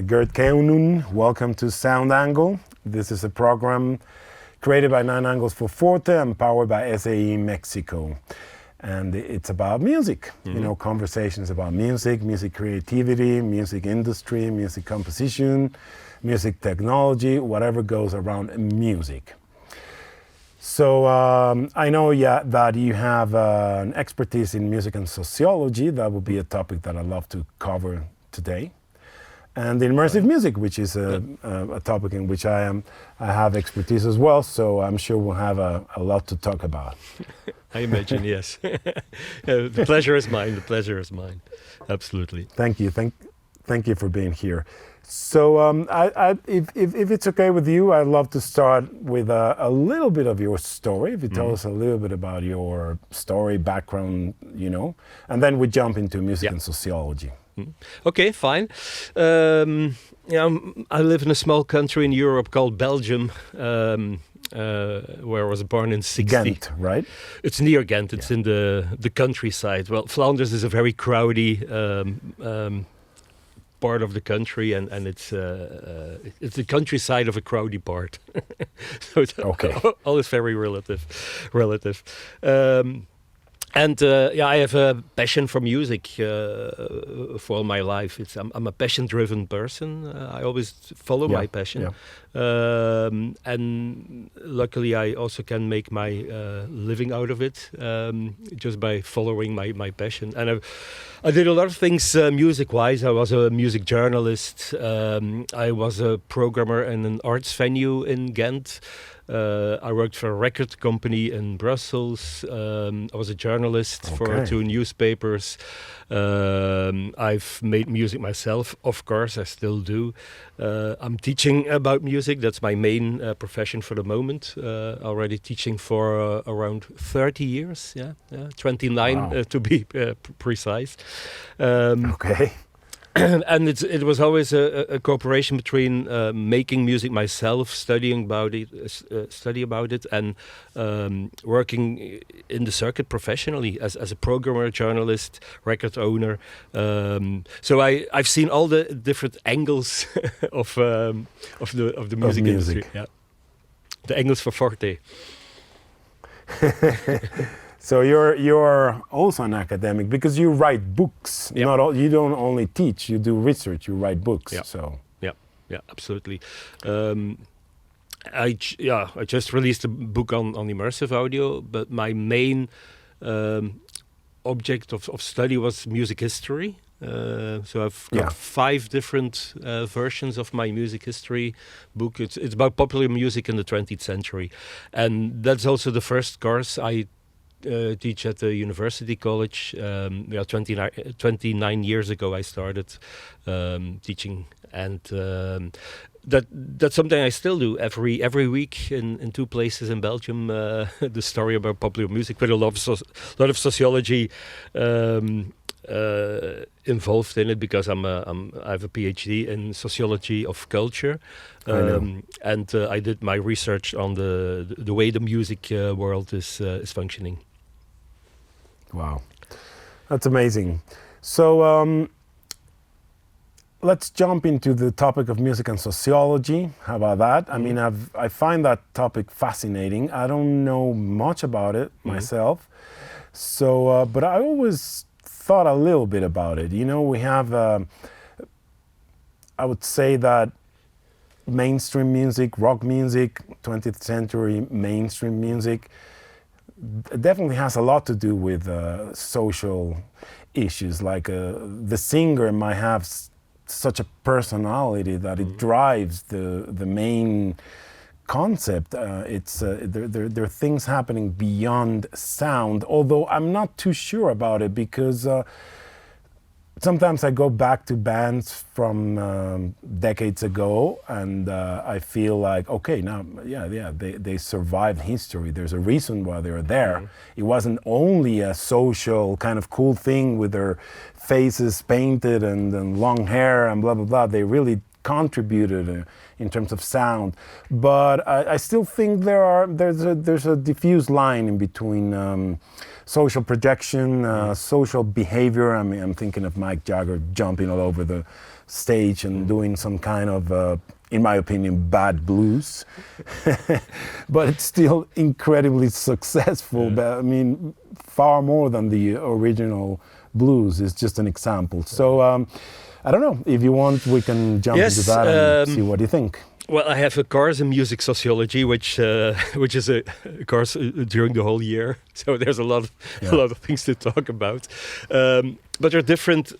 Gert Keunen. Welcome to Sound Angle. This is a program created by 9 Angles for Forte and powered by SAE Mexico. And it's about music, you know, conversations about music, music creativity, music industry, music composition, music technology, whatever goes around music. So I know that you have an expertise in music and sociology. That would be a topic that I'd love to cover today. And immersive music, which is a topic in which I have expertise as well. So I'm sure we'll have a lot to talk about. I imagine, yes. The pleasure is mine. The pleasure is mine. Absolutely. Thank you. Thank you for being here. So if it's okay with you, I'd love to start with a little bit of your story. If you tell us a little bit about your story, background, you know, and then we jump into music and sociology. Okay, fine. I live in a small country in Europe called Belgium, where I was born in '60. Ghent, right? It's near Ghent. It's in the countryside. Well, Flanders is a very crowdy part of the country, and it's the countryside of a crowdy part. So it's all is very relative. I have a passion for music for all my life. I'm a passion-driven person. I always follow my passion. And luckily I also can make my living out of it just by following my passion. And I did a lot of things music-wise. I was a music journalist. I was a programmer in an arts venue in Ghent. I worked for a record company in Brussels. I was a journalist for 2 newspapers. I've made music myself, of course, I still do. I'm teaching about music. That's my main profession for the moment. Already teaching for around 30 years. 29 to be precise. And it was always a cooperation between making music myself, studying about it, and working in the circuit professionally as a programmer, journalist, record owner. So I've seen all the different angles of the music industry. Yeah, the angles for forte. So you're also an academic because you write books. You don't only teach; you do research. You write books. Yeah, absolutely. I just released a book on immersive audio, but my main object of study was music history. So I've got 5 different versions of my music history book. It's about popular music in the 20th century, and that's also the first course I teach at the university college. 29 years ago I started teaching, and that's something I still do every week in 2 places in Belgium. The story about popular music with a lot of sociology involved in it, because I have a PhD in sociology of culture, and I did my research on the way the music world is functioning. Wow, that's amazing. So let's jump into the topic of music and sociology. How about that? I mean, I find that topic fascinating. I don't know much about it myself, so but I always thought a little bit about it. You know, we have I would say that mainstream music, rock music, 20th century mainstream music definitely has a lot to do with social issues. Like the singer might have such a personality that it drives the main concept. There are things happening beyond sound, although I'm not too sure about it, because sometimes I go back to bands from decades ago, and I feel like, they survived history. There's a reason why they're there. It wasn't only a social kind of cool thing with their faces painted and long hair and blah, blah, blah. They really contributed in terms of sound. But I still think there's a diffuse line in between social projection, social behavior. I mean, I'm thinking of Mike Jagger jumping all over the stage and doing some kind of, in my opinion, bad blues. But it's still incredibly successful. But, I mean, far more than the original blues is just an example. So I don't know, if you want, we can jump into that and see what you think. Well, I have a course in music sociology, which is a course during the whole year. So there's a lot of things to talk about. But there are different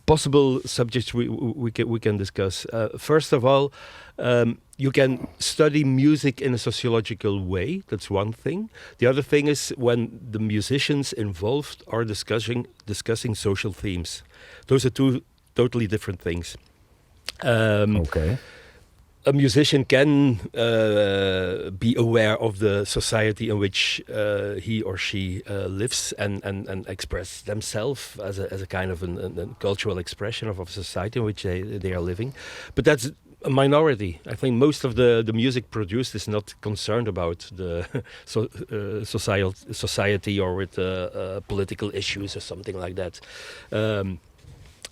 possible subjects we can discuss. First of all, you can study music in a sociological way. That's one thing. The other thing is when the musicians involved are discussing social themes. Those are two totally different things. Okay. A musician can be aware of the society in which he or she lives and express themselves as a kind of a cultural expression of a society in which they are living. But that's a minority. I think most of the music produced is not concerned about the society or with political issues or something like that.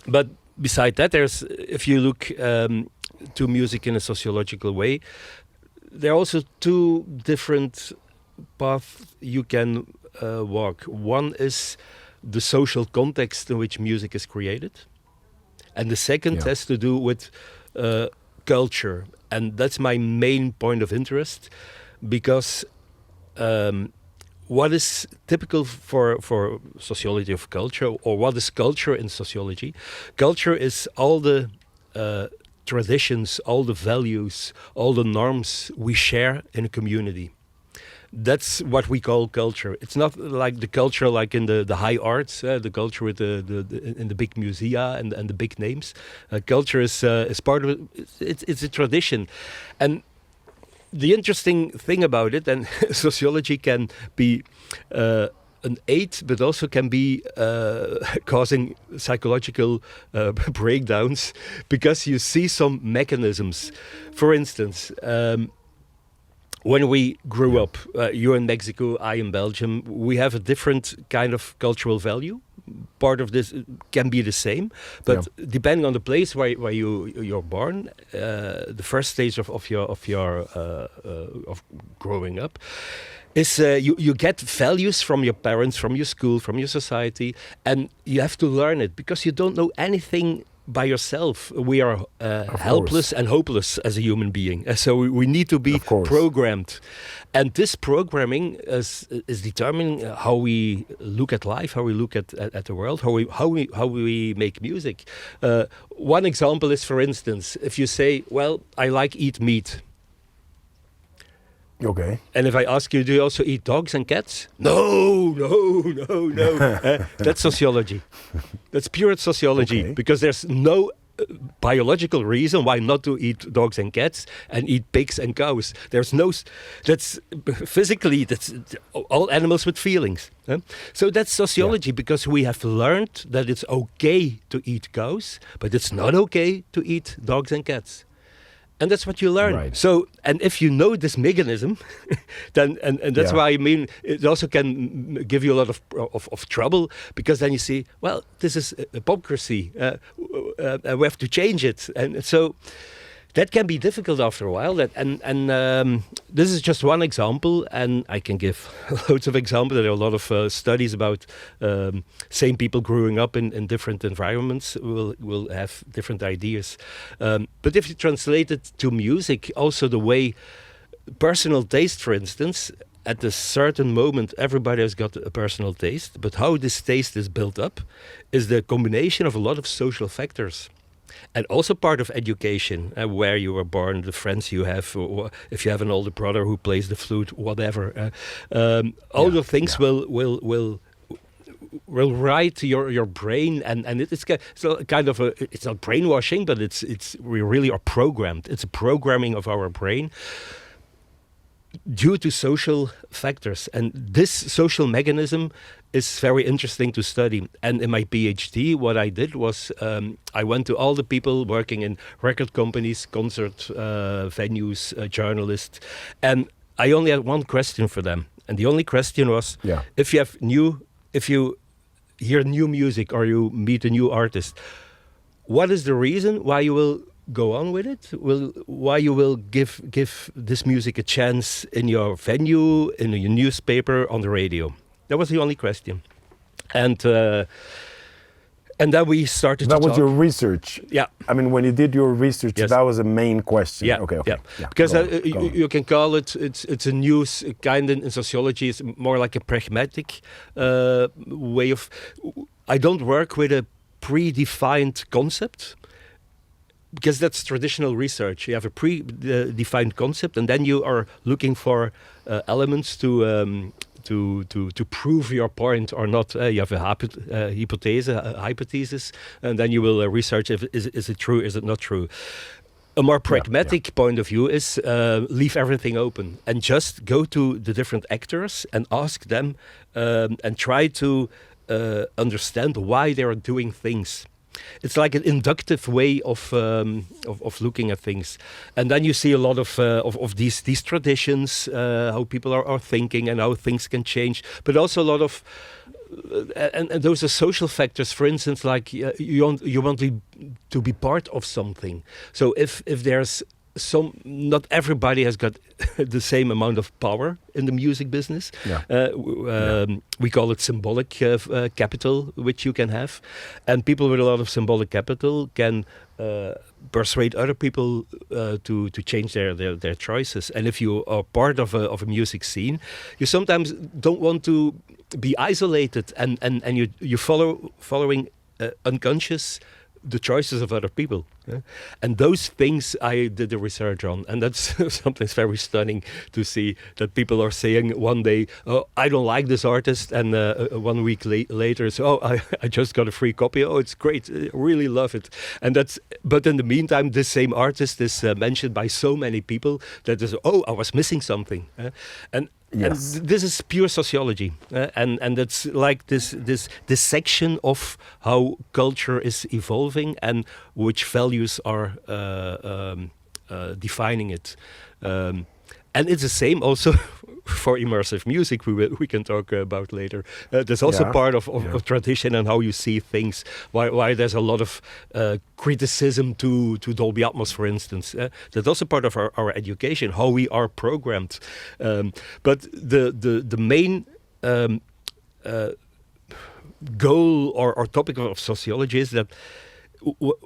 But beside that, if you look to music in a sociological way, there are also two different paths you can walk. One is the social context in which music is created, and the second has to do with culture, and that's my main point of interest, because what is typical for sociology of culture, or what is culture in sociology? Culture is all the traditions, all the values, all the norms we share in a community. That's what we call culture. It's not like the culture like in the high arts, the culture with in the big musea and the big names. Culture is part of it. It's a tradition. And the interesting thing about it, and sociology can be an aid, but also can be causing psychological breakdowns, because you see some mechanisms. For instance, when we grew up, you in Mexico, I in Belgium, we have a different kind of cultural value. Part of this can be the same, but depending on the place where you're born, the first stage of growing up is you get values from your parents, from your school, from your society, and you have to learn it because you don't know anything by yourself. We are helpless and hopeless as a human being, so we need to be programmed, and this programming is determining how we look at life, how we look at the world, how we make music. One example is, for instance, if you say, "Well, I eat meat." Okay. And if I ask you, do you also eat dogs and cats? No. That's sociology. That's pure sociology, because there's no biological reason why not to eat dogs and cats and eat pigs and cows. There's no. That's all animals with feelings. So that's sociology, because we have learned that it's okay to eat cows, but it's not okay to eat dogs and cats. And that's what you learn. Right. So, and if you know this mechanism, then and that's why I mean it also can give you a lot of trouble, because then you see, well, this is hypocrisy. We have to change it, and so that can be difficult after a while. And this is just one example, and I can give loads of examples. There are a lot of studies about same people growing up in different environments will have different ideas. But if you translate it to music, also the way personal taste, for instance, at a certain moment, everybody has got a personal taste, but how this taste is built up is the combination of a lot of social factors. And also part of education, where you were born, the friends you have, or if you have an older brother who plays the flute, whatever. All the things will write your brain, and it's kind of it's not brainwashing, but we really are programmed. It's a programming of our brain. due to social factors. And this social mechanism is very interesting to study. And in my PhD, what I did was I went to all the people working in record companies, concert venues, journalists, and I only had one question for them. And the only question was, if you hear new music or you meet a new artist, what is the reason why you will go on with it? Why you will give this music a chance in your venue, in your newspaper, on the radio? That was the only question. And then we started to talk. That was your research? Yeah. I mean, when you did your research, yes. That was a main question? Yeah. Okay. Yeah. Because you can call it's a news kind in sociology. It's more like a pragmatic way of... I don't work with a predefined concept, because that's traditional research. You have a predefined concept, and then you are looking for elements to prove your point or not. You have a hypothesis, and then you will research if is it true, is it not true. A more pragmatic point of view is leave everything open and just go to the different actors and ask them and try to understand why they are doing things. It's like an inductive way of looking at things, and then you see a lot of these traditions, how people are thinking and how things can change, but also a lot of and those are social factors. For instance, like you want to be part of something. So if there's not everybody has got the same amount of power in the music business. We call it symbolic capital, which you can have, and people with a lot of symbolic capital can persuade other people to change their choices. And if you are part of a music scene, you sometimes don't want to be isolated, and you following unconscious the choices of other people. And those things I did the research on, and that's something very stunning to see, that people are saying one day, oh, I don't like this artist, and 1 week later it's, oh, I just got a free copy, oh, it's great, I really love it. But in the meantime, this same artist is mentioned by so many people that is, oh, I was missing something. And this is pure sociology, and it's like this section of how culture is evolving and which values are defining it. And it's the same also for immersive music, we can talk about later. There's also part of tradition and how you see things. Why there's a lot of criticism to Dolby Atmos, for instance. That's also part of our education, how we are programmed. But the main goal or topic of sociology is that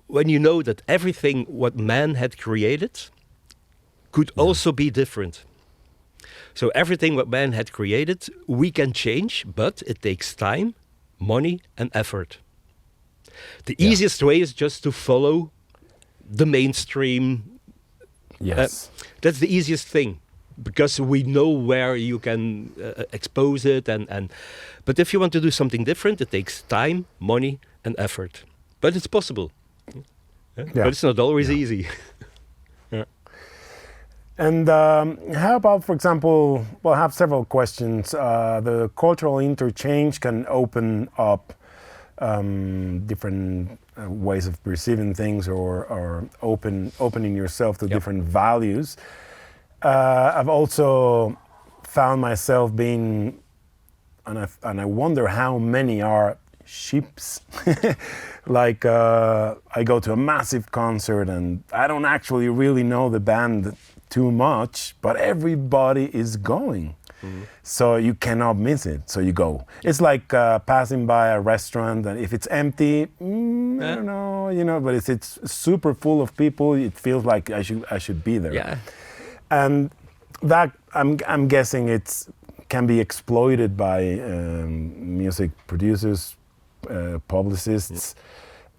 when you know that everything what man had created could also be different. So everything what man had created, we can change, but it takes time, money, and effort. The easiest way is just to follow the mainstream. Yes. That's the easiest thing, because we know where you can expose it. But if you want to do something different, it takes time, money, and effort. But it's possible. But it's not always easy. And how about, for example, I have several questions. The cultural interchange can open up different ways of perceiving things, or opening yourself to different values. I've also found myself being, and I wonder how many are sheeps. Like I go to a massive concert and I don't actually really know the band too much, but everybody is going. Mm-hmm. So you cannot miss it, so you go. It's like passing by a restaurant, and if it's empty, I don't know, but if it's super full of people, it feels like I should be there. Yeah. And that, I'm guessing it can be exploited by music producers, publicists,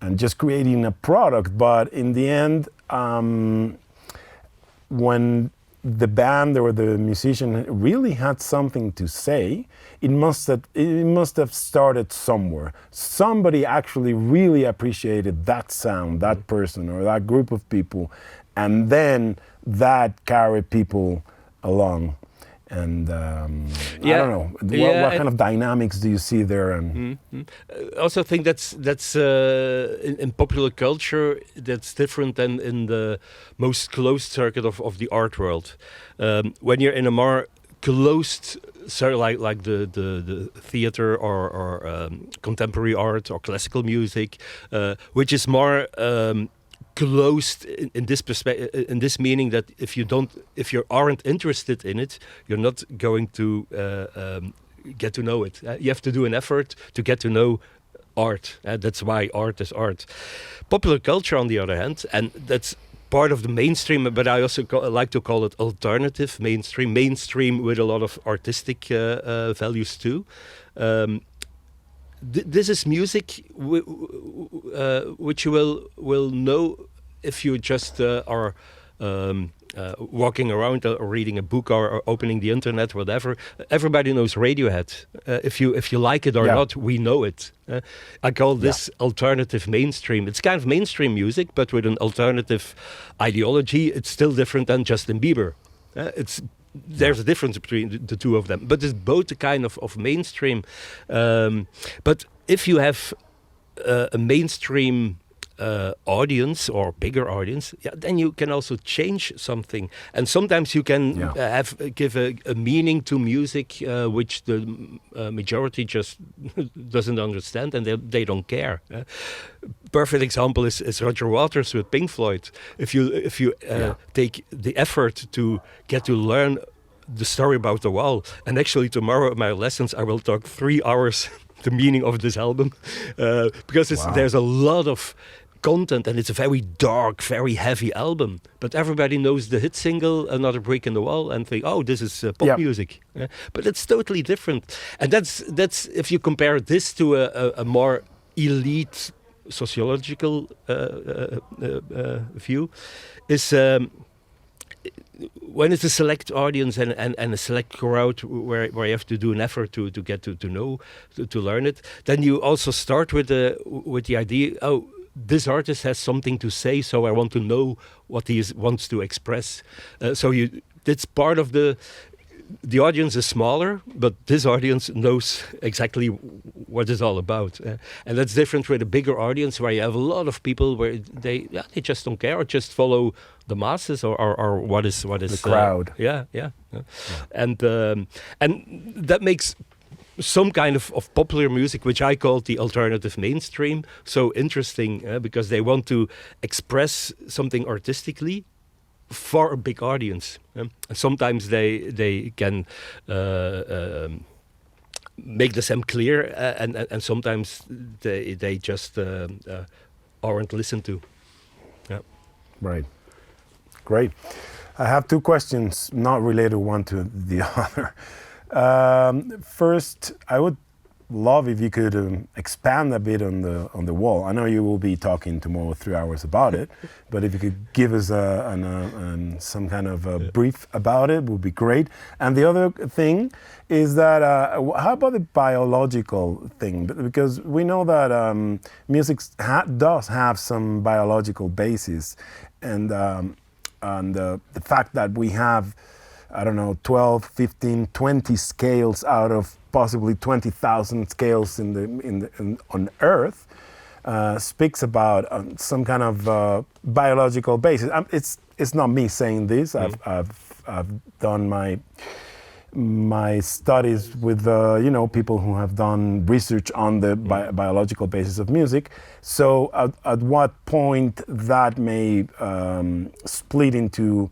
and just creating a product. But in the end, when the band or the musician really had something to say, it must have started somewhere. Somebody actually really appreciated that sound, that person, or that group of people, and then that carried people along. And I Yeah. don't know, what kind of dynamics do you see there? And I also think that's in popular culture that's different than in the most closed circuit of the art world. When you're in a more closed circuit, like the theater or contemporary art or classical music, which is more closed in this perspective, in this meaning that if you aren't interested in it, you're not going to get to know it. You have to do an effort to get to know art. That's why art is art. Popular culture, on the other hand, and that's part of the mainstream, but I also like to call it alternative mainstream with a lot of artistic values too. This is music which you will know if you just are walking around or reading a book or opening the internet, whatever. Everybody knows Radiohead. If you like it or not, we know it. I call this alternative mainstream. It's kind of mainstream music, but with an alternative ideology. It's still different than Justin Bieber. There's a difference between the two of them, but it's both a kind of mainstream. But if you have a mainstream audience or bigger audience, then you can also change something. And sometimes you can give a meaning to music which the majority just doesn't understand, and they don't care. Perfect example is Roger Waters with Pink Floyd. If you take the effort to get to learn the story about the wall, and actually tomorrow in my lessons I will talk 3 hours the meaning of this album, because there's a lot of content, and it's a very dark, very heavy album. But everybody knows the hit single, Another Brick in the Wall, and think, oh, this is pop music. But it's totally different. And that's if you compare this to a more elite sociological view, is when it's a select audience and a select crowd where you have to do an effort to get to know, to learn it, then you also start with the idea, oh, this artist has something to say, so I want to know what he wants to express. It's part of the audience is smaller, but this audience knows exactly what it's all about. And that's different with a bigger audience where you have a lot of people where they just don't care or just follow the masses or what is the crowd. And that makes some kind of popular music, which I call the alternative mainstream, so interesting because they want to express something artistically for a big audience. And sometimes they can make the same clear, and sometimes they just aren't listened to. Right. Great. I have 2 questions, not related one to the other. First, I would love if you could expand a bit on the wall. I know you will be talking tomorrow 3 hours about it, but if you could give us some kind of a brief about it, would be great. And the other thing is that how about the biological thing? Because we know that music does have some biological basis, and the fact that we have, I don't know, 12, 15, 20 scales out of possibly 20,000 scales on Earth speaks about some kind of biological basis. It's not me saying this. I've done my studies with people who have done research on the biological basis of music. So at what point that may split into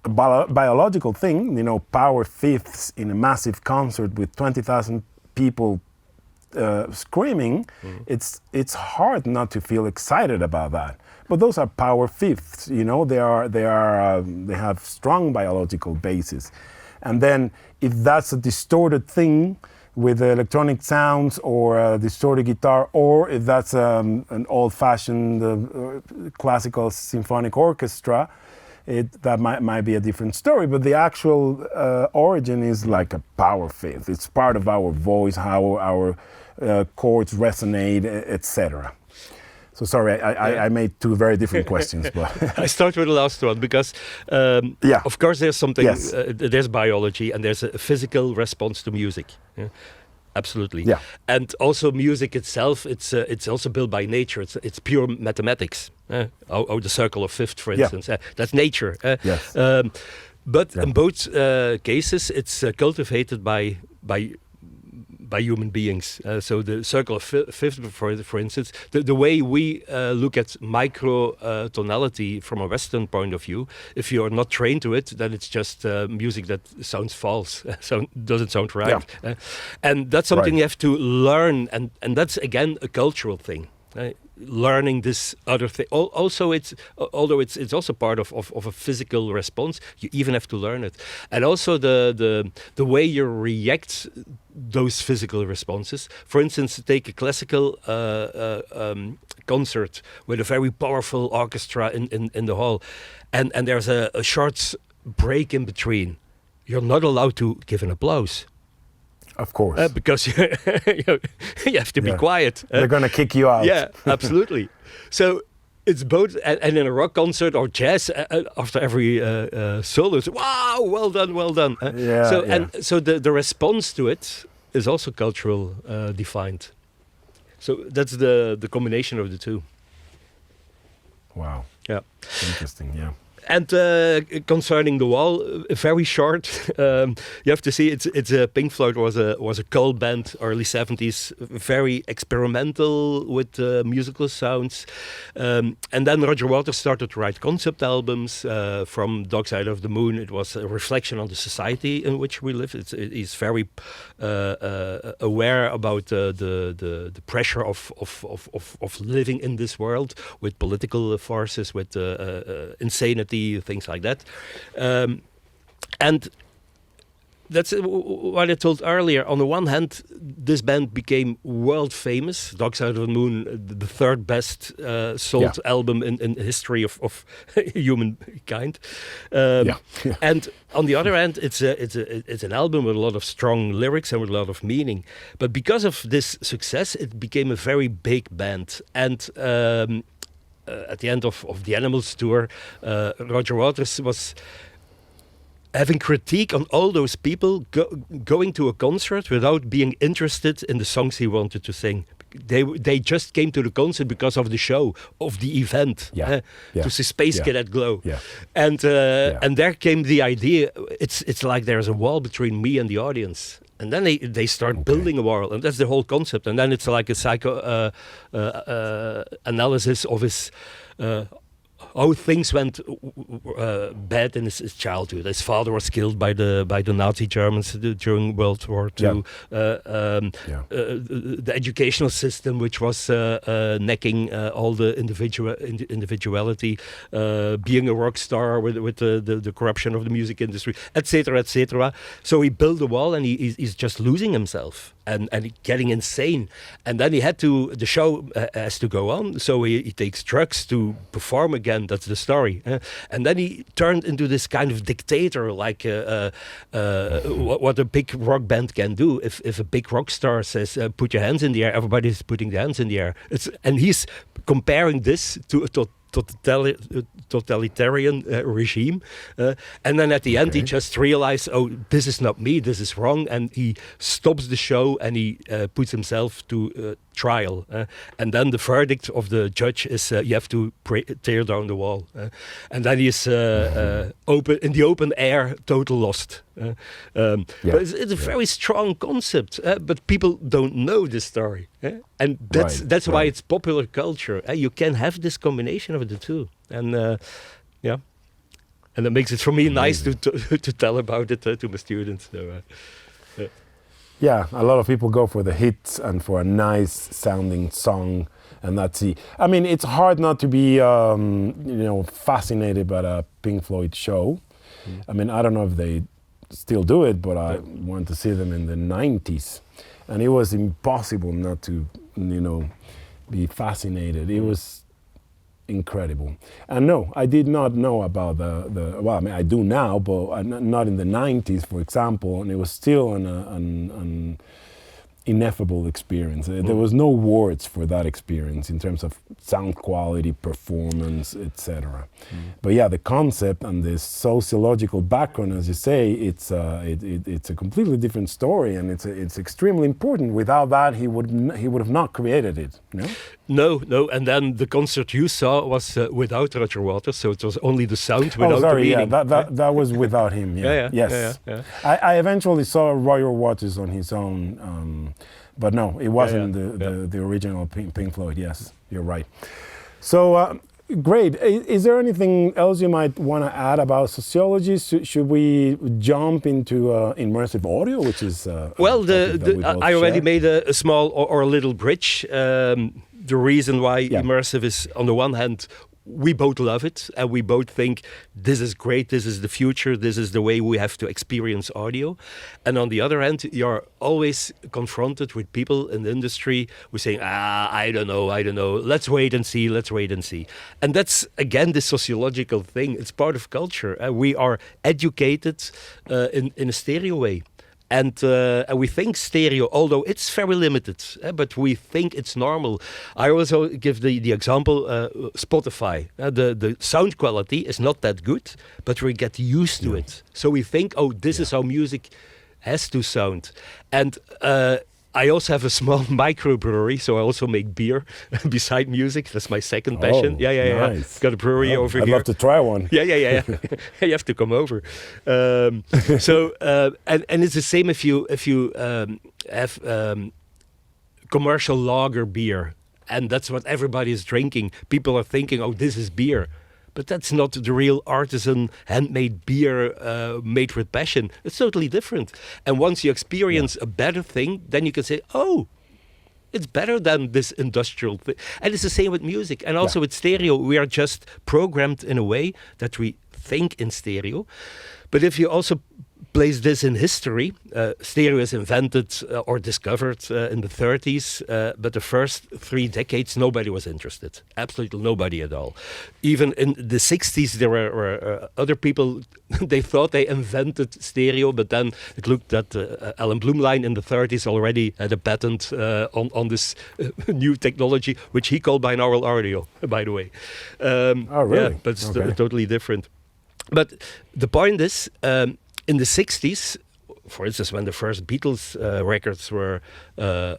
biological thing, power fifths in a massive concert with 20,000 people screaming, it's hard not to feel excited about that. But those are power fifths, they have strong biological basis. And then if that's a distorted thing with electronic sounds or a distorted guitar, or if that's an old-fashioned classical symphonic orchestra, that might be a different story, but the actual origin is like a power fifth. It's part of our voice, how our chords resonate, etc. So sorry, I made two very different questions, but I start with the last one because, of course, there's something. Yes. There's biology and there's a physical response to music. Yeah? Absolutely. Yeah. And also music itself, it's also built by nature. It's pure mathematics. The circle of fifth, for instance. That's nature. Yes. But in both cases, it's cultivated by human beings. So the circle of fifth, for instance, the way we look at micro tonality from a Western point of view, if you're not trained to it, then it's just music that sounds false, doesn't sound right. Yeah. And that's something you have to learn, and that's again a cultural thing. Learning this other thing. Also, although it's also part of a physical response, you even have to learn it. And also the way you react those physical responses. For instance, take a classical concert with a very powerful orchestra in the hall, and there's a short break in between. You're not allowed to give an applause. Of course. Because you have to be quiet. They're going to kick you out. Yeah, absolutely. So it's both, and in a rock concert or jazz, after every solo, it's, wow, well done, well done. So the response to it is also cultural defined. So that's the combination of the two. Wow. Yeah. Interesting, yeah. And concerning the wall, very short. You have to see it's a Pink Floyd was a cult band, early 70s, very experimental with musical sounds. And then Roger Waters started to write concept albums. From Dark Side of the Moon, it was a reflection on the society in which we live. He's very aware about the pressure of living in this world with political forces, with insanity, things like that. And that's what I told earlier. On the one hand, this band became world famous. Dark Side of the Moon, the third best sold album in the history of humankind. And on the other hand, it's an album with a lot of strong lyrics and with a lot of meaning. But because of this success, it became a very big band. And at the end of the Animals tour, Roger Waters was having critique on all those people going to a concert without being interested in the songs he wanted to sing. They just came to the concert because of the show, of the event, to see Space Cadet Glow. Yeah. And there came the idea, it's like there's a wall between me and the audience. And then they start building a wall, and that's the whole concept. And then it's like a psycho analysis of his how things went bad in his childhood. His father was killed by the Nazi Germans during World War II. The educational system, which was necking all the individuality, being a rock star with the corruption of the music industry, etc., etc. So he built a wall, and he's just losing himself. And getting insane, and then the show has to go on. So he takes drugs to perform again. That's the story. And then he turned into this kind of dictator, like what a big rock band can do. If a big rock star says, "Put your hands in the air," everybody's putting their hands in the air. And he's comparing this to a totalitarian regime, and then at the end he just realized, oh, this is not me, this is wrong, and he stops the show and he puts himself to trial, and then the verdict of the judge is you have to tear down the wall, and then he's in the open air, total lost. But it's a very strong concept, but people don't know this story, and that's why it's popular culture. You can have this combination of the two, and and it makes it for me nice to tell about it to my students. So, yeah, a lot of people go for the hits and for a nice sounding song, and that's it. I mean, it's hard not to be fascinated by a Pink Floyd show. I mean, I don't know if they still do it, but I went to see them in the 90s, and it was impossible not to be fascinated. It was incredible. And no, I did not know about well, I mean, I do now, but not in the 90s, for example, and it was still ineffable experience. There was no words for that experience in terms of sound quality, performance, etc. But yeah, the concept and the sociological background, as you say, it's a completely different story, and it's extremely important. Without that, he would have not created it. No? No, and then the concert you saw was without Roger Waters, so it was only the sound without the meaning. That was without him. Yes. I eventually saw Roger Waters on his own, but no, it wasn't the original Pink Floyd. Yes, you're right. So great. Is there anything else you might want to add about sociology? Should we jump into immersive audio, which is I already made a small or a little bridge. The reason why immersive is, on the one hand, we both love it, and we both think this is great, this is the future, this is the way we have to experience audio. And on the other hand, you're always confronted with people in the industry who say, I don't know, let's wait and see. And that's, again, the sociological thing. It's part of culture. We are educated in a stereo way. And we think stereo, although it's very limited, but we think it's normal. I also give the example, Spotify. The sound quality is not that good, but we get used to it. So we think, this is how music has to sound. And I also have a small microbrewery, so I also make beer beside music. That's my second passion. Nice. Got a brewery over I'd here. I'd love to try one. Yeah. You have to come over. And it's the same if you have commercial lager beer, and that's what everybody is drinking. People are thinking, this is beer. But that's not the real artisan handmade beer made with passion. It's totally different. And once you experience a better thing, then you can say, it's better than this industrial thing. And it's the same with music. And also with stereo, we are just programmed in a way that we think in stereo. But if you also place this in history, stereo is invented or discovered in the 30s, but the first 3 decades nobody was interested. Absolutely nobody at all. Even in the 60s there were other people, they thought they invented stereo, but then it looked that Alan Blumlein in the 30s already had a patent on this new technology, which he called binaural audio, by the way. Really? Yeah, but it's totally different. But the point is, in the 60s, for instance, when the first Beatles records were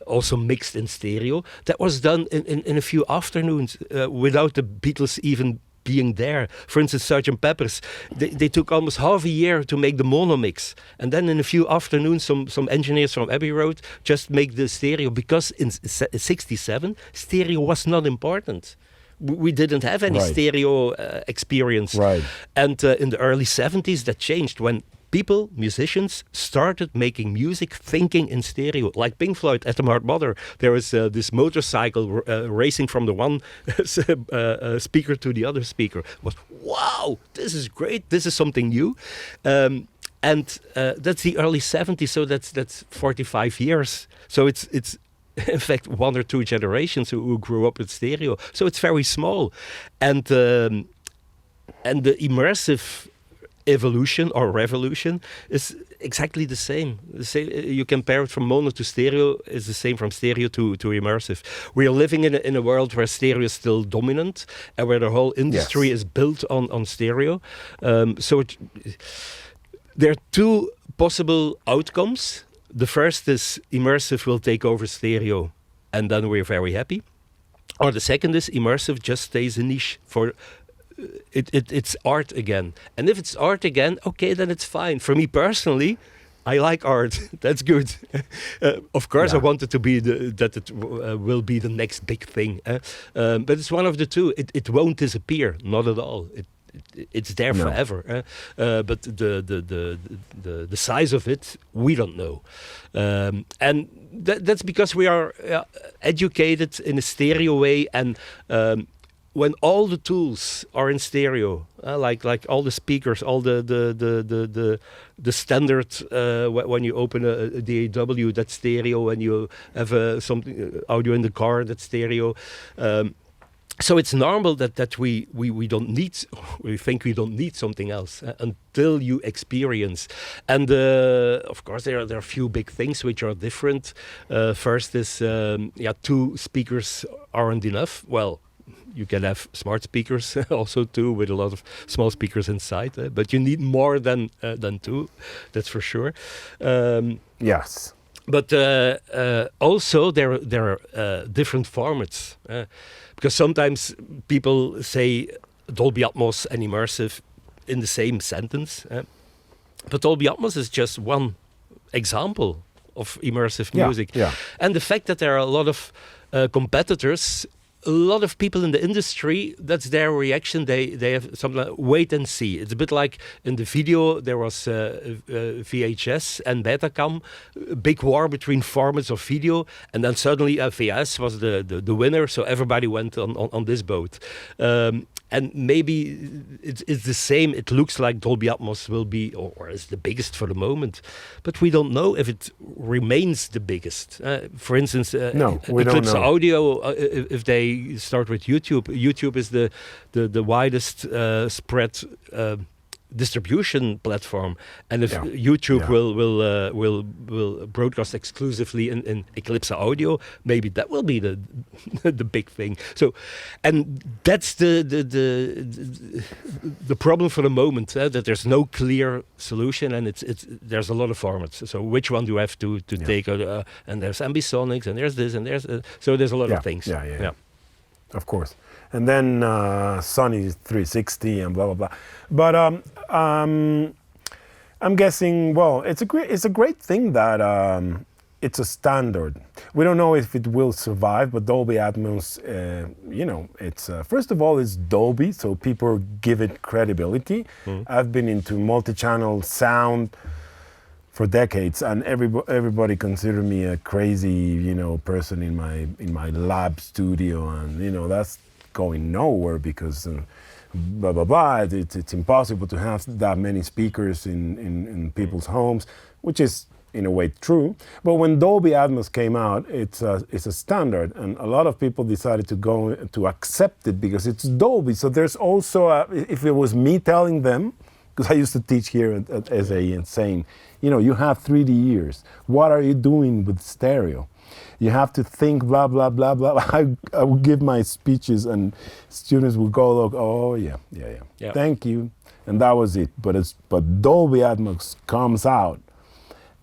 also mixed in stereo, that was done in a few afternoons without the Beatles even being there. For instance, Sgt. Pepper's, they took almost half a year to make the mono mix. And then in a few afternoons, some engineers from Abbey Road just make the stereo, because in 67, stereo was not important. We didn't have any stereo experience. Right. And in the early 70s, that changed when people, musicians, started making music thinking in stereo. Like Pink Floyd, At the Heart Mother. There was this motorcycle racing from the one speaker to the other speaker. It was, wow, this is great. This is something new. And that's the early 70s, so that's 45 years. So it's in fact 1 or 2 generations who grew up with stereo. So it's very small. And the immersive evolution or revolution is exactly the same. You compare it from mono to stereo, it's the same from stereo to immersive. We are living in a world where stereo is still dominant and where the whole industry is built on stereo. There are 2 possible outcomes. The first is immersive will take over stereo, and then we're very happy. Or the second is immersive just stays a niche for it's art again. And if it's art again, okay, then it's fine. For me personally, I like art. That's good. Of course, I want it to be that it will be the next big thing. But it's one of the 2. It won't disappear, not at all. It's there forever. But the size of it, we don't know. And that's because we are educated in a stereo way, and when all the tools are in stereo, like all the speakers, all the standard, when you open a DAW, that's stereo. When you have something audio in the car, that's stereo. So it's normal that we don't need, we think we don't need something else until you experience. And of course there are a few big things which are different. First is 2 speakers aren't enough. Well, you can have smart speakers also too, with a lot of small speakers inside, but you need more than 2, that's for sure. Yes. But also there are different formats, because sometimes people say Dolby Atmos and immersive in the same sentence, but Dolby Atmos is just one example of immersive music. Yeah. And the fact that there are a lot of competitors, a lot of people in the industry, that's their reaction. They have something like wait and see. It's a bit like in the video, there was VHS and Betacam, big war between formats of video, and then suddenly VHS was the winner, so everybody went on this boat. And maybe it's the same. It looks like Dolby Atmos will be, or is the biggest for the moment, but we don't know if it remains the biggest. For instance, no, we don't Eclipse know. Audio, if they start with YouTube, YouTube is the widest spread distribution platform, and if YouTube will broadcast exclusively in Eclipse Audio, maybe that will be the the big thing. So, and that's the problem for the moment, that there's no clear solution, and it's there's a lot of formats. So which one do you have to take? And there's ambisonics, and there's this, and there's so there's a lot of things. Yeah. Of course. And then Sony 360 and blah blah blah. But I'm guessing. Well, it's a great thing that it's a standard. We don't know if it will survive, but Dolby Atmos, it's first of all it's Dolby, so people give it credibility. I've been into multi-channel sound for decades, and everybody considered me a crazy, person in my lab studio, and that's going nowhere because blah blah blah. It's impossible to have that many speakers in people's homes, which is in a way true. But when Dolby Atmos came out, it's a standard, and a lot of people decided to accept it because it's Dolby. So there's also if it was me telling them, because I used to teach here at SAE and saying, you have 3D ears. What are you doing with stereo? You have to think blah, blah, blah, blah. I would give my speeches and students would go, look, oh, yeah. Thank you. And that was it. But Dolby Atmos comes out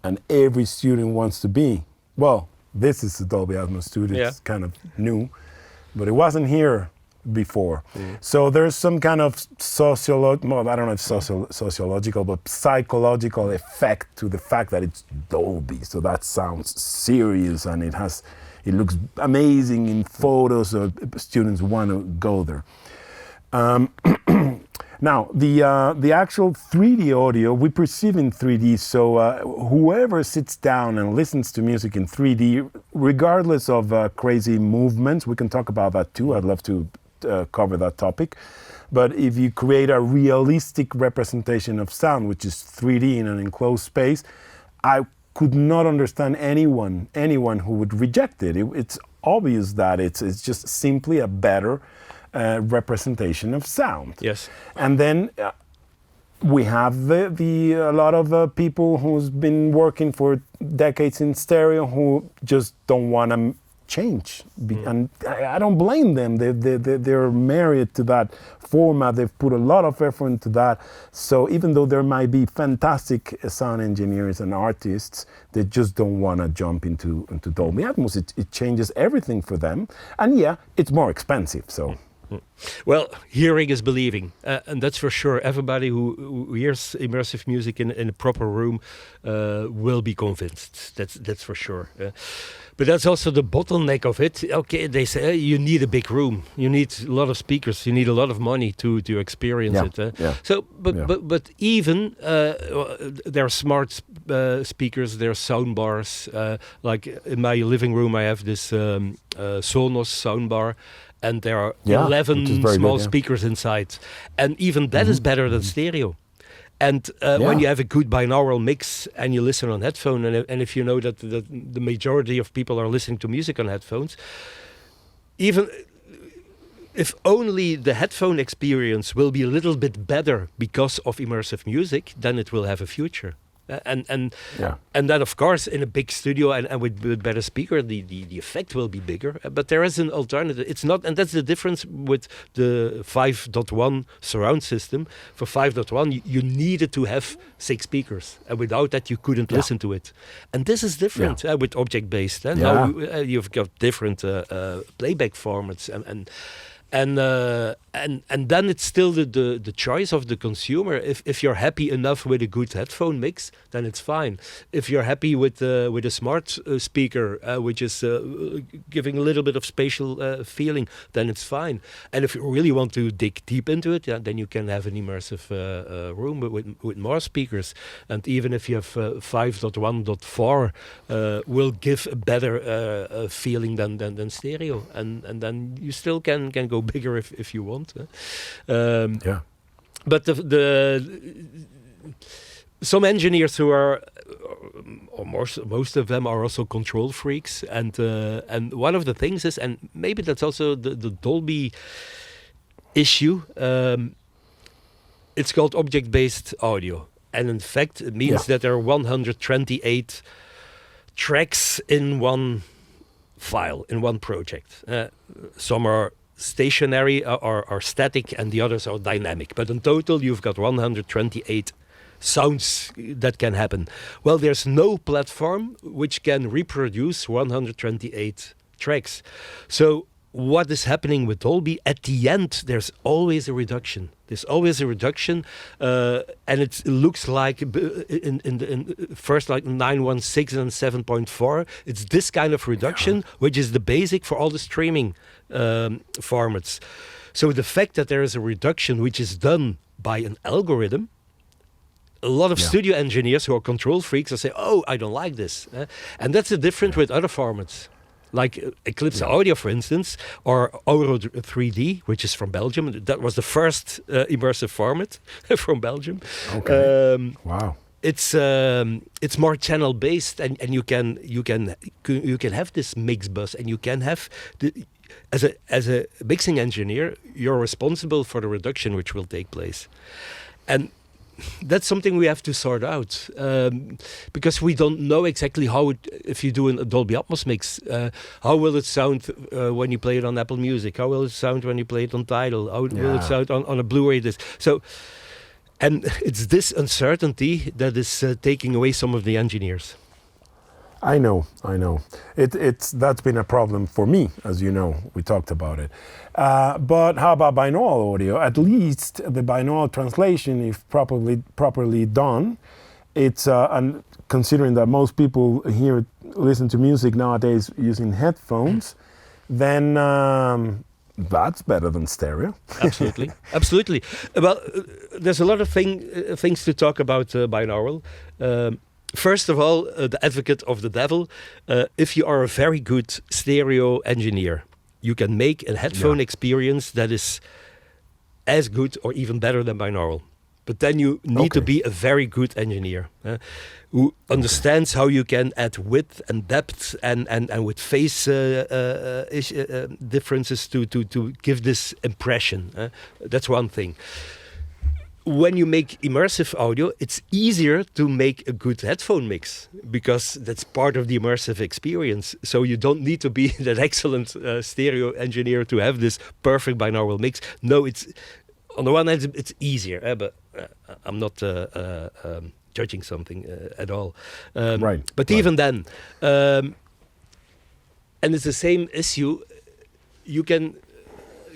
and every student wants to be. Well, this is the Dolby Atmos studio. It's kind of new, but it wasn't here before. So there's some kind of I don't know if sociological, but psychological effect to the fact that it's Dolby. So that sounds serious, and it looks amazing in photos, so students want to go there. Now, the actual 3D audio we perceive in 3D, so whoever sits down and listens to music in 3D, regardless of crazy movements, we can talk about that too. I'd love to cover that topic. But if you create a realistic representation of sound, which is 3D in an enclosed space, I could not understand anyone who would reject it. It's obvious that it's just simply a better representation of sound. Yes. And then we have a lot of people who's been working for decades in stereo who just don't want to change, and I don't blame them. They're married to that format. They've put a lot of effort into that. So even though there might be fantastic sound engineers and artists, they just don't want to jump into Dolby Atmos. It changes everything for them, and it's more expensive. So. Well, hearing is believing, and that's for sure. Everybody who hears immersive music in a proper room will be convinced. That's for sure. But that's also the bottleneck of it. Okay, they say you need a big room, you need a lot of speakers, you need a lot of money to experience it. So, but even there are smart speakers, there are sound bars. Like in my living room, I have this Sonos soundbar. And there are 11 small speakers inside. And even that is better than stereo. And when you have a good binaural mix and you listen on headphone, and if you know that the majority of people are listening to music on headphones, even if only the headphone experience will be a little bit better because of immersive music, then it will have a future. And then, of course, in a big studio and with better speaker, the effect will be bigger. But there is an alternative. It's not, and that's the difference with the 5.1 surround system. For 5.1, you needed to have 6 speakers, and without that, you couldn't listen to it. And this is different with object-based. Now you've got different playback formats and then it's still the choice of the consumer. If you're happy enough with a good headphone mix, then it's fine. If you're happy with a smart speaker, which is giving a little bit of spatial feeling, then it's fine. And if you really want to dig deep into it, then you can have an immersive room with more speakers. And even if you have 5.1.4, will give a better feeling than stereo. And then you still can go bigger if you want. But some engineers who are, or most of them are also control freaks, and one of the things is, and maybe that's also the Dolby issue. It's called object-based audio, and in fact, it means that there are 128 tracks in one file, in one project. Some are stationary or static, and the others are dynamic. But in total, you've got 128 sounds that can happen. Well, there's no platform which can reproduce 128 tracks. So what is happening with Dolby? At the end, there's always a reduction. There's always a reduction, and it looks like in first like 916 and 7.4. It's this kind of reduction, which is the basic for all the streaming formats. So the fact that there is a reduction which is done by an algorithm, a lot of studio engineers who are control freaks will say, "Oh, I don't like this," and that's the difference with other formats. Like Eclipse Audio, for instance, or Auro 3D, which is from Belgium. That was the first immersive format from Belgium. Okay. Wow. It's more channel based, and you can have this mix bus, and you can have as a mixing engineer, you're responsible for the reduction which will take place, and that's something we have to sort out, because we don't know exactly how if you do a Dolby Atmos mix, how will it sound when you play it on Apple Music? How will it sound when you play it on Tidal? How will it sound on a Blu-ray disc? So, and it's this uncertainty that is taking away some of the engineers. I know. That's been a problem for me, as you know. We talked about it. But how about binaural audio? At least the binaural translation, if properly done, it's and considering that most people listen to music nowadays using headphones, then that's better than stereo. Absolutely. Well, there's a lot of things to talk about binaural. First of all, the advocate of the devil, if you are a very good stereo engineer, you can make a headphone experience that is as good or even better than binaural. But then you need to be a very good engineer who understands how you can add width and depth and with phase differences to give this impression. That's one thing. When you make immersive audio, it's easier to make a good headphone mix because that's part of the immersive experience. So you don't need to be that excellent stereo engineer to have this perfect binaural mix. No, it's on the one hand it's easier, but I'm not judging something at all. But even then, and it's the same issue. You can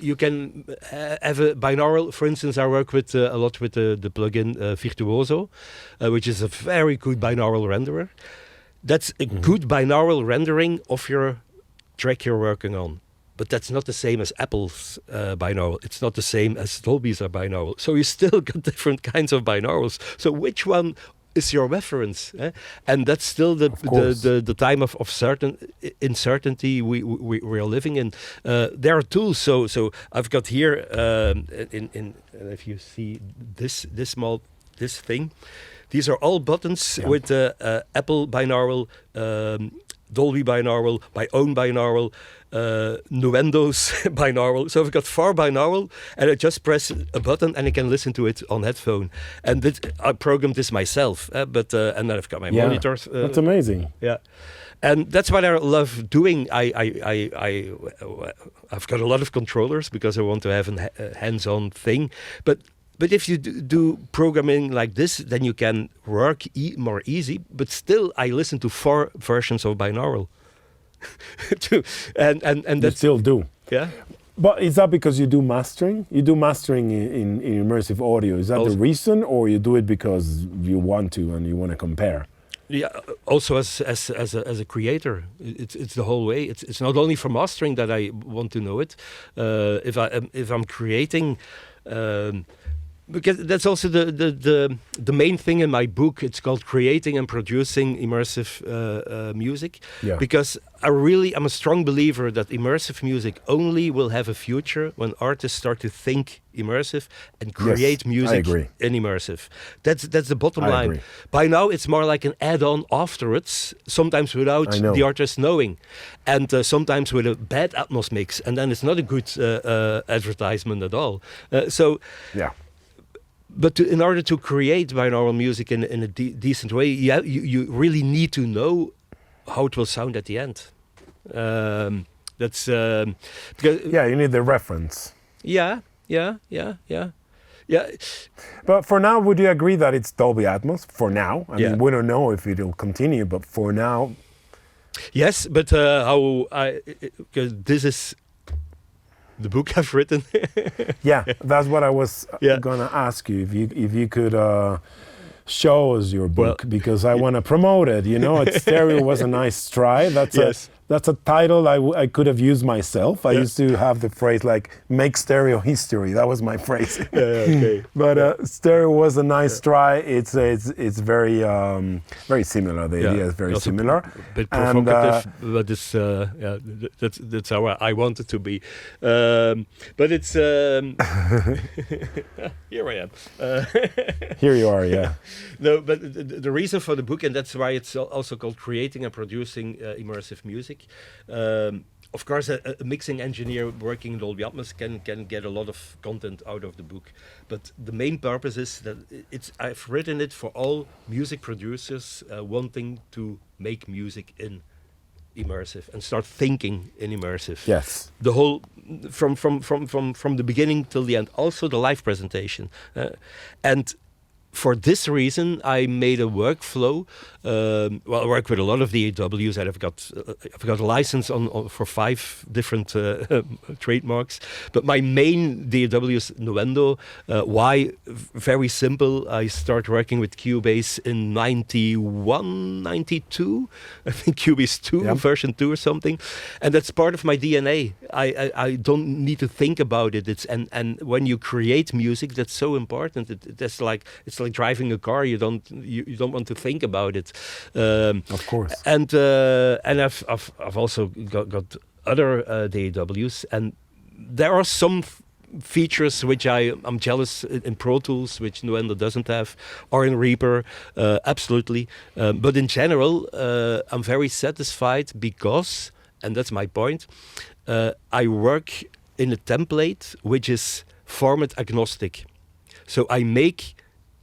have a binaural. For instance, I work with a lot with the plugin Virtuoso, which is a very good binaural renderer. That's a good binaural rendering of your track you're working on. But that's not the same as Apple's binaural. It's not the same as Dolby's binaural. So you still got different kinds of binaurals. So which one is your reference? And that's still the time of uncertainty we are living in. There are tools. So I've got here in if you see this thing, these are all buttons with Apple binaural Dolby binaural, my own binaural, Nuendo's binaural. So I've got 4 binaural, and I just press a button and I can listen to it on headphone. And I programmed this myself, and then I've got my monitors. That's amazing. Yeah. And that's what I love doing. I've got a lot of controllers because I want to have a hands-on thing. But if you do programming like this, then you can work more easy. But still, I listen to 4 versions of binaural. and you still do. Yeah. But is that because you do mastering? You do mastering in immersive audio. Is that the reason, or you do it because you want to and you want to compare? Yeah, also as a creator, it's the whole way. It's not only for mastering that I want to know it. If I'm creating, because that's also the main thing in my book. It's called Creating and Producing Immersive Music. Yeah. Because I'm a strong believer that immersive music only will have a future when artists start to think immersive and create music in immersive. That's the bottom line. Agree. By now, it's more like an add-on afterwards, sometimes without the artist knowing, and sometimes with a bad Atmos mix, and then it's not a good advertisement at all. But in order to create binaural music in a decent way, you really need to know how it will sound at the end. Because you need the reference. Yeah. But for now, would you agree that it's Dolby Atmos? For now, I mean, we don't know if it'll continue, but for now, yes. But because this is the book I've written. Yeah, that's what I was gonna ask you. If you could show us your book, because I want to promote it. You know, Stereo was a nice try. That's a title I could have used myself. I used to have the phrase like "make stereo history." That was my phrase. But Stereo was a nice try. It's very very similar. The idea is very similar. A bit provocative, but it's that's how I want it to be. But it's here I am. Here you are. Yeah. No, but the reason for the book, and that's why it's also called Creating and Producing Immersive Music. Of course, a mixing engineer working in Dolby Atmos can get a lot of content out of the book, but the main purpose is that I've written it for all music producers wanting to make music in immersive and start thinking in immersive. Yes. The whole from the beginning till the end. Also the live presentation, and for this reason, I made a workflow. I work with a lot of DAWs, and I've got a license for 5 different trademarks. But my main DAW is Nuendo. Why? Very simple. I started working with Cubase in 91, 92. I think Cubase 2, version 2 or something. And that's part of my DNA. I don't need to think about it. And when you create music, that's so important. It's like driving a car. You don't want to think about it. Of course. And I've also got other DAWs, and there are some features which I'm jealous in Pro Tools, which Nuendo doesn't have, or in Reaper, absolutely. But in general, I'm very satisfied because, and that's my point, I work in a template which is format agnostic. So I make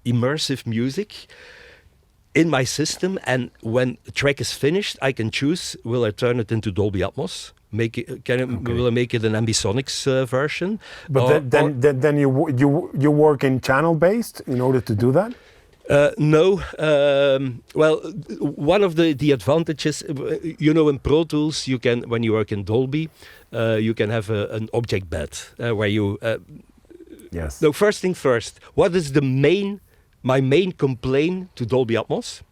immersive music in my system, and when a track is finished, I can choose: will I turn it into Dolby Atmos? Will I make it an Ambisonics version? But then you work in channel based in order to do that? No. Well, one of the advantages, in Pro Tools, you can, when you work in Dolby, you can have an object bed where you. Yes. No. First thing first. What is my main complaint to Dolby Atmos?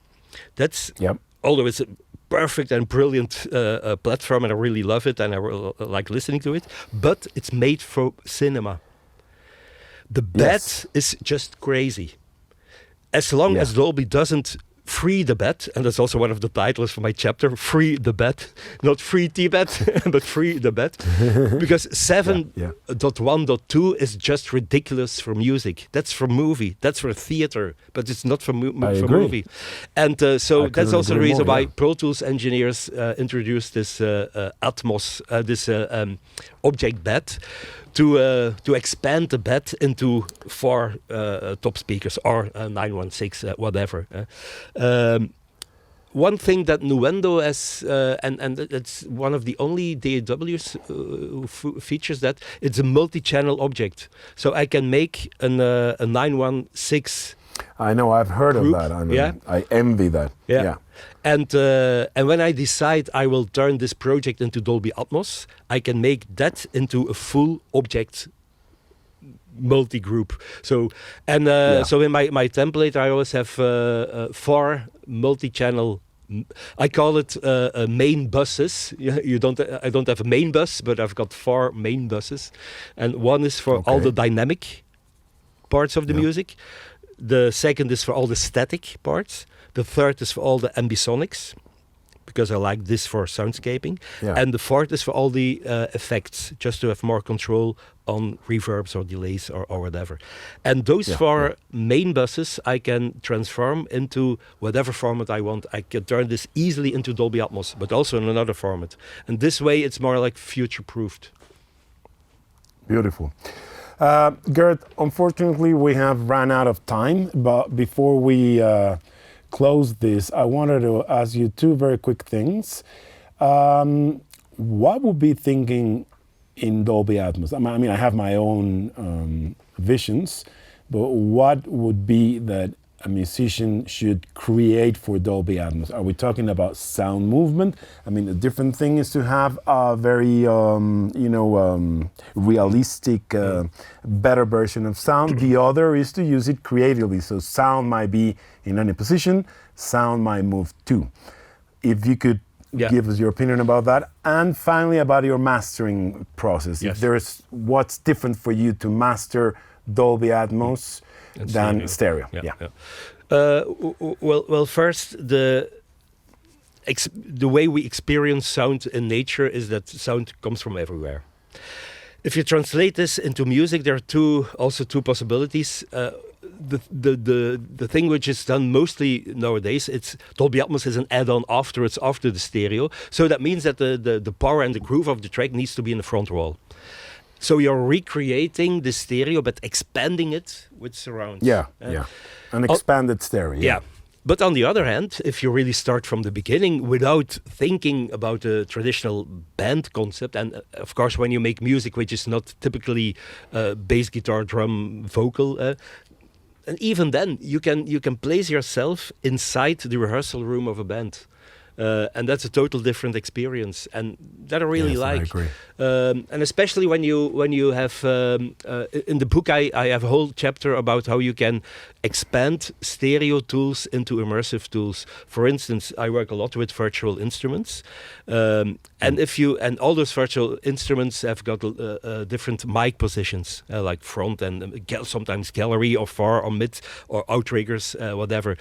That's although it's a perfect and brilliant platform, and I really love it, and I like listening to it, but it's made for cinema. The bed is just crazy. As long as Dolby doesn't free the bed, and that's also one of the titles for my chapter, Free the Bed, not Free Tibet, but Free the Bed, because 7.1.2 is just ridiculous for music. That's for movie, that's for theater, but it's not for, for movie. And so that's also the reason why Pro Tools engineers introduced this Atmos, this object bed, to expand the bed into 4 top speakers or 916, whatever. One thing that Nuendo has, and it's one of the only DAWs who features that, it's a multi-channel object. So I can make a 916. I know, I've heard group. of that. I envy that. Yeah. And when I decide I will turn this project into Dolby Atmos, I can make that into a full object multi-group. So so in my template I always have 4 multi-channel. I call it main buses. I don't have a main bus, but I've got 4 main buses, and one is for all the dynamic parts of the music. The second is for all the static parts. The third is for all the ambisonics, because I like this for soundscaping. And the fourth is for all the effects, just to have more control on reverbs or delays or whatever. And those 4 main buses I can transform into whatever format I want. I can turn this easily into Dolby Atmos, but also in another format. And this way it's more like future-proofed. Beautiful. Gert, unfortunately we have run out of time, but before we close this, I wanted to ask you 2 very quick things. What would be thinking in Dolby Atmos? I mean, I have my own visions, but what would be that a musician should create for Dolby Atmos? Are we talking about sound movement? I mean, the different thing is to have a very, realistic, better version of sound. The other is to use it creatively. So sound might be in any position, sound might move too. If you could give us your opinion about that. And finally, about your mastering process. If there's what's different for you to master Dolby Atmos than stereo. Well, first, the way we experience sound in nature is that sound comes from everywhere. If you translate this into music, there are also two possibilities. The thing which is done mostly nowadays, it's Dolby Atmos is an add-on after the stereo. So that means that the power and the groove of the track needs to be in the front wall. So you're recreating the stereo, but expanding it with surround. An expanded stereo. But on the other hand, if you really start from the beginning without thinking about a traditional band concept, and of course when you make music which is not typically bass guitar, drum, vocal, and even then you can place yourself inside the rehearsal room of a band. And that's a total different experience, and that I really like. I agree. And especially when you have in the book, I have a whole chapter about how you can expand stereo tools into immersive tools. For instance, I work a lot with virtual instruments, and and all those virtual instruments have got different mic positions, like front and sometimes gallery or far or mid or outriggers, whatever.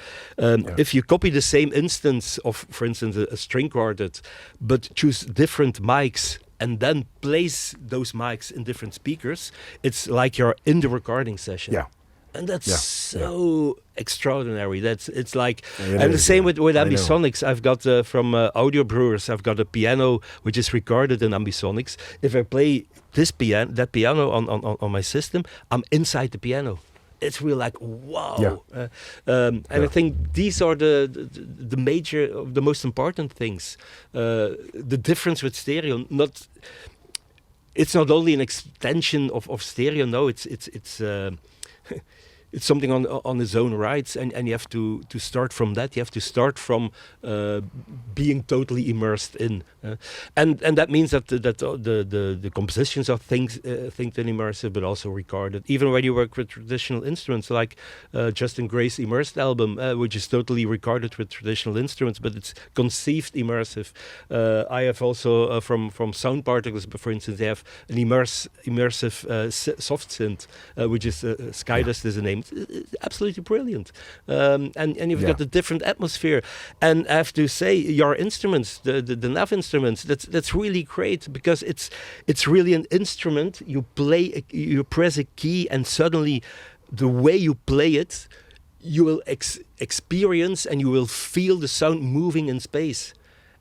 If you copy the same instance of, for instance, a string quartet, but choose different mics and then place those mics in different speakers, it's like you're in the recording session. And that's so extraordinary. It's like, and the same with ambisonics. I've got from Audio Brewers, I've got a piano which is recorded in ambisonics. If I play that piano on my system, I'm inside the piano. It's really like, wow. And I think these are the major, the most important things. The difference with stereo, it's not only an extension of stereo. No, it's it's something on its own rights, and you have to start from that. You have to start from being totally immersed in, and that means that the compositions are think and immersive, but also recorded. Even when you work with traditional instruments, like Justin Gray's Immersed album, which is totally recorded with traditional instruments, but it's conceived immersive. I have also from Sound Particles, for instance, they have an immersive soft synth, which is Skydust is the name. instruments. It's absolutely brilliant. And you've got a different atmosphere. And I have to say, your instruments, the nav instruments, that's really great, because it's really an instrument. You you press a key, and suddenly the way you play it, you will experience and you will feel the sound moving in space.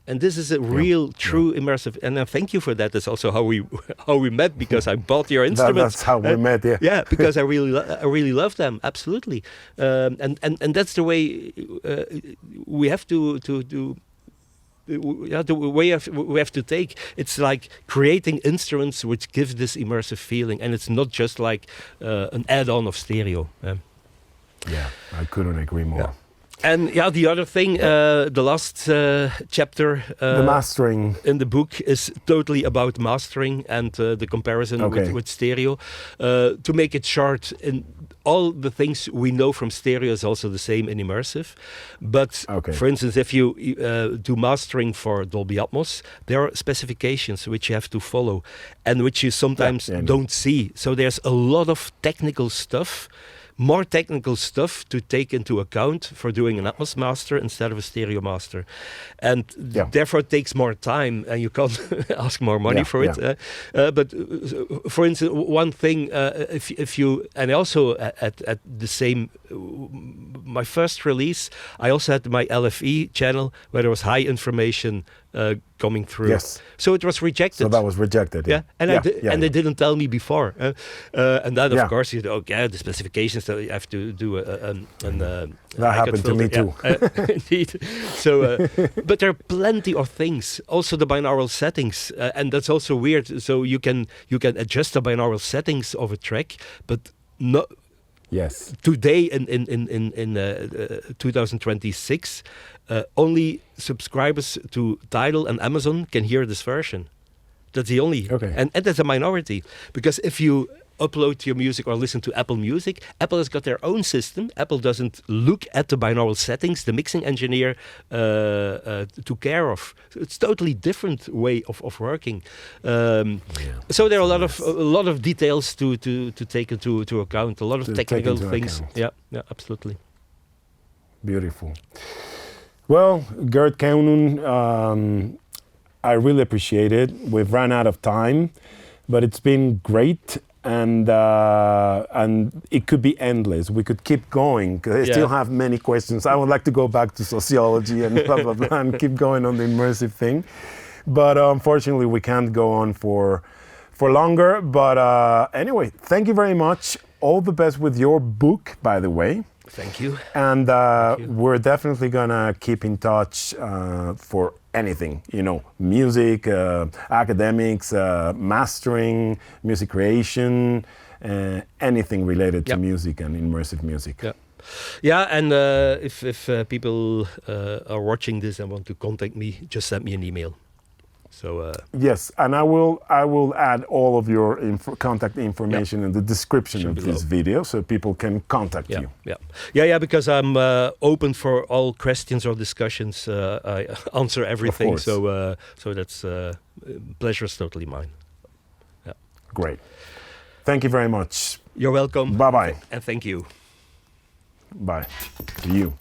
And this is a real, true immersive. And I thank you for that. That's also how we met, because I bought your instruments. That's how we met. Yeah. Yeah, because I really love them. Absolutely. And that's the way we have to do. The way we have to take. It's like creating instruments which give this immersive feeling, and it's not just like an add-on of stereo. Yeah, I couldn't agree more. Yeah. And the other thing, the last chapter, the mastering in the book, is totally about mastering and the comparison with stereo. To make it short, in all the things we know from stereo is also the same in immersive. But for instance, if you do mastering for Dolby Atmos, there are specifications which you have to follow and which you sometimes don't see. So there's a lot of technical stuff, more technical stuff to take into account for doing an Atmos master instead of a stereo master. And therefore it takes more time, and you can't ask more money for it. But for instance, one thing, if you, and also at the same, my first release, I also had my LFE channel where there was high information coming through. Yes. So it was rejected. So that was rejected. Yeah. And they didn't tell me before. And then of course the specifications that you have to do that happened to me too. Indeed. So, but there are plenty of things. Also the binaural settings, and that's also weird. So you can adjust the binaural settings of a track, but not. Yes. Today in 2026, only subscribers to Tidal and Amazon can hear this version. That's the only, and that's a minority, because if you upload your music or listen to Apple Music, Apple has got their own system. Apple doesn't look at the binaural settings the mixing engineer took care of. It's totally different way of working. So there are a lot of details to take into account. A lot of technical things. Yeah, absolutely. Beautiful. Well, Gert Keunen, I really appreciate it. We've run out of time, but it's been great. And it could be endless. We could keep going. I still have many questions. I would like to go back to sociology and blah, blah, blah, and keep going on the immersive thing. But unfortunately, we can't go on for longer. But anyway, thank you very much. All the best with your book, by the way. Thank you. And we're definitely going to keep in touch for anything, music, academics, mastering, music creation, anything related to music and immersive music. Yeah, and if people are watching this and want to contact me, just send me an email. So yes, and I will add all of your contact information in the description of this video, so people can contact you. Yeah, because I'm open for all questions or discussions. I answer everything. So that's pleasure is totally mine. Yeah. Great. Thank you very much. You're welcome. Bye bye. And thank you. Bye. To you.